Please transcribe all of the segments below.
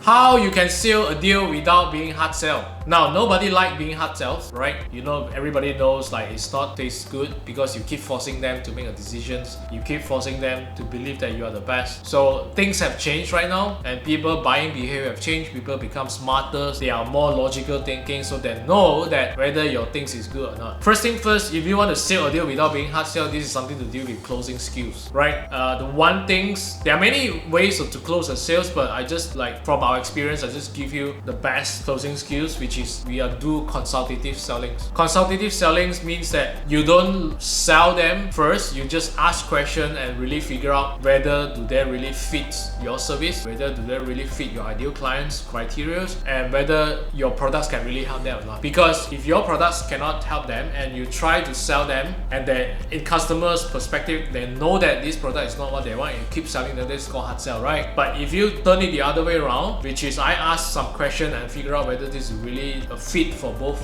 How you can seal a deal without being hard sell. Now, nobody like being hard sales, right? You know, everybody knows like it's not tastes good because you keep forcing them to make a decisions. You keep forcing them to believe that you are the best. So things have changed right now, and people buying behavior have changed. People become smarter. They are more logical thinking, so they know that whether your things is good or not. First thing first, if you want to seal a deal without being hard sell, this is something to do with closing skills, right? The one things, there are many ways to close a sales, but I just like from our experience, I just give you the best closing skills, which is we do consultative selling. Consultative selling means that you don't sell them first, you just ask questions and really figure out whether do they really fit your service, whether do they really fit your ideal clients' criteria, and whether your products can really help them or not. Because if your products cannot help them and you try to sell them, and then in customers' perspective, they know that this product is not what they want, and you keep selling them, this is called hard sell, right? But if you turn it the other way around, which is I ask some question and figure out whether this is really a fit for both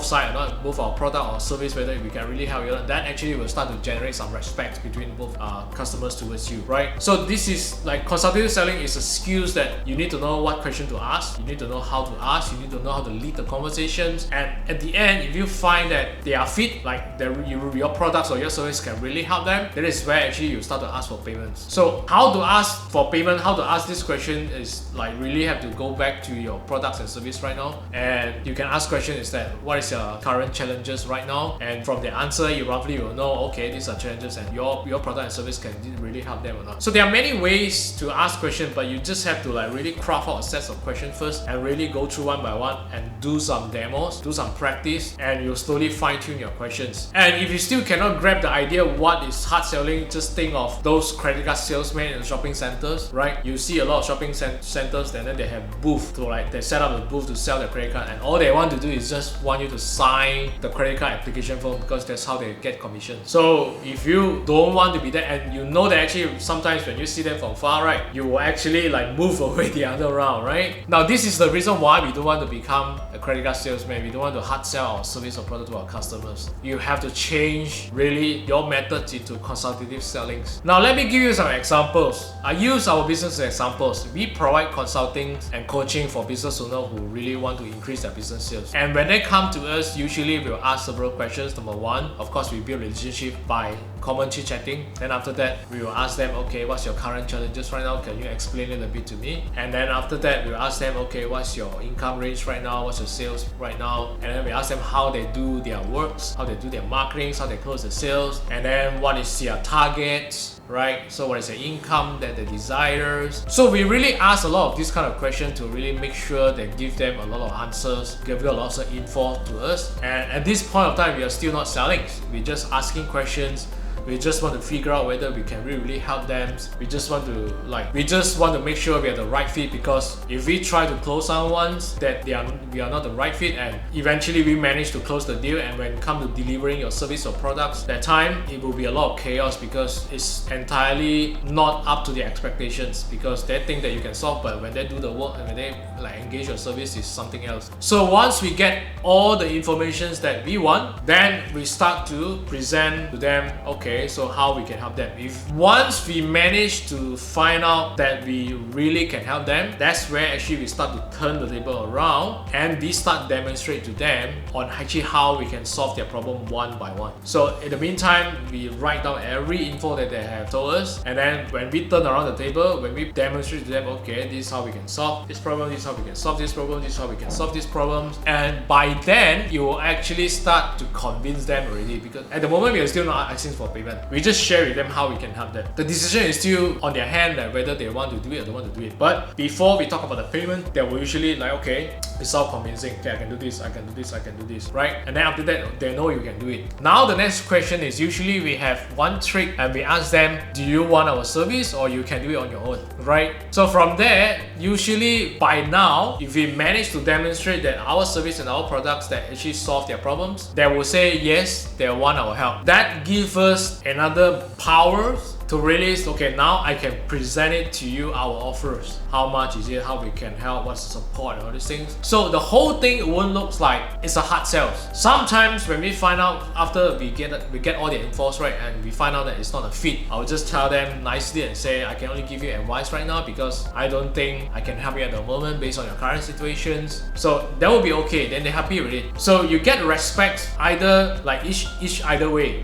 sides or not, both our product or service, whether we can really help you, that actually will start to generate some respect between both customers towards you, right? So this is like consultative selling is a skills that you need to know what question to ask, you need to know how to ask, you need to know how to lead the conversations, and at the end, if you find that they are fit, like your products or your service can really help them, that is where actually you start to ask for payments. So how to ask for payment, how to ask this question is like really have to go back to your products and service right now, and you can ask question is that what is your current challenges right now, and from the answer you roughly will know, okay, these are challenges and your product and service can really help them or not. So there are many ways to ask questions, but you just have to like really craft out a set of questions first and really go through one by one and do some demos, do some practice, and you'll slowly fine tune your questions. And if you still cannot grab the idea what is hard selling, just think of those credit card salesmen in shopping centers, right? You see a lot of shopping centers, and then they have booth to like they set up a booth to sell their credit card, and all they want to do is just want you to sign the credit card application form because that's how they get commission. So if you don't want to be there, and you know that actually sometimes when you see them from far, right, you will actually like move away the other round, right? Now this is the reason why we don't want to become a credit card salesman. We don't want to hard sell our service or product to our customers. You have to change really your methods into consultative selling. Now let me give you some examples. I use our business as examples. We provide consulting and coaching for business owners who really want to increase their business sales. And when they come to us, usually we'll ask several questions. Number one, of course, we build relationship by common chit-chatting. Then after that, we will ask them, okay, what's your current challenges right now? Can you explain it a bit to me? And then after that, we'll ask them, okay, what's your income range right now? What's your sales right now? And then we ask them how they do their works, how they do their marketing, how they close the sales, and then what is their targets, right? So what is the income that they desire? So we really ask a lot of these kind of questions to really make sure they give them a lot of answers, give them a lot of info to us. And at this point of time, we are still not selling. We're just asking questions. We just want to figure out whether we can really help them. We just want to make sure we are the right fit, because if we try to close someone that we are not the right fit, and eventually we manage to close the deal, and when it comes to delivering your service or products, that time it will be a lot of chaos because it's entirely not up to the expectations, because they think that you can solve, but when they do the work and when they like engage your service is something else. So once we get all the information that we want, then we start to present to them, okay, so how we can help them. If once we manage to find out that we really can help them, that's where actually we start to turn the table around and we start demonstrate to them on actually how we can solve their problem one by one. So in the meantime, we write down every info that they have told us, and then when we turn around the table, when we demonstrate to them, okay, this is how we can solve this problem, this is how we can solve this problem, this is how we can solve these problems, and by then you will actually start to convince them already, because at the moment we are still not asking for payment. We just share with them how we can help them. The decision is still on their hand, like whether they want to do it or don't want to do it. But before we talk about the payment, they will usually like, okay, it's all convincing. Okay, I can do this, I can do this, I can do this, right? And then after that, they know you can do it. Now the next question is usually we have one trick and we ask them, do you want our service or you can do it on your own, right? So from there, usually by now, if we manage to demonstrate that our service and our products that actually solve their problems, they will say yes, they want our help. That gives us another power to release, okay, now I can present it to you, our offers. How much is it? How we can help? What's the support and all these things. So the whole thing won't look like it's a hard sell. Sometimes when we find out after we get all the infos right and we find out that it's not a fit, I'll just tell them nicely and say I can only give you advice right now because I don't think I can help you at the moment based on your current situations. So that will be okay. Then they're happy with it. So you get respect either like each either way.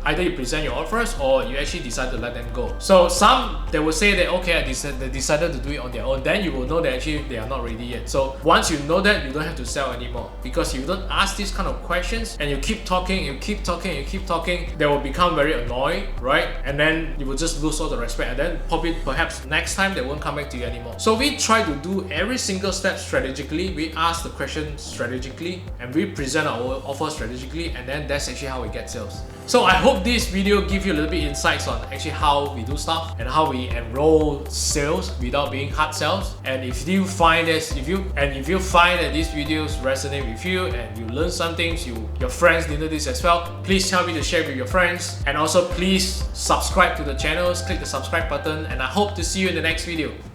Either you present your offers or you actually decide to let them go. So some they will say that okay, they decided to do it on their own. Then you will know that actually they are not ready yet. So once you know that, you don't have to sell anymore because you don't ask these kind of questions and you keep talking, they will become very annoyed, right? And then you will just lose all the respect, and then perhaps next time they won't come back to you anymore. So we try to do every single step strategically. We ask the question strategically and we present our offer strategically, and then that's actually how we get sales. So I hope this video gives you a little bit insights on actually how we do stuff and how we enroll sales without being hard sales. And if you find this, if you find that these videos resonate with you and you learn some things, your friends did this as well, please tell me to share with your friends. And also please subscribe to the channels, click the subscribe button, and I hope to see you in the next video.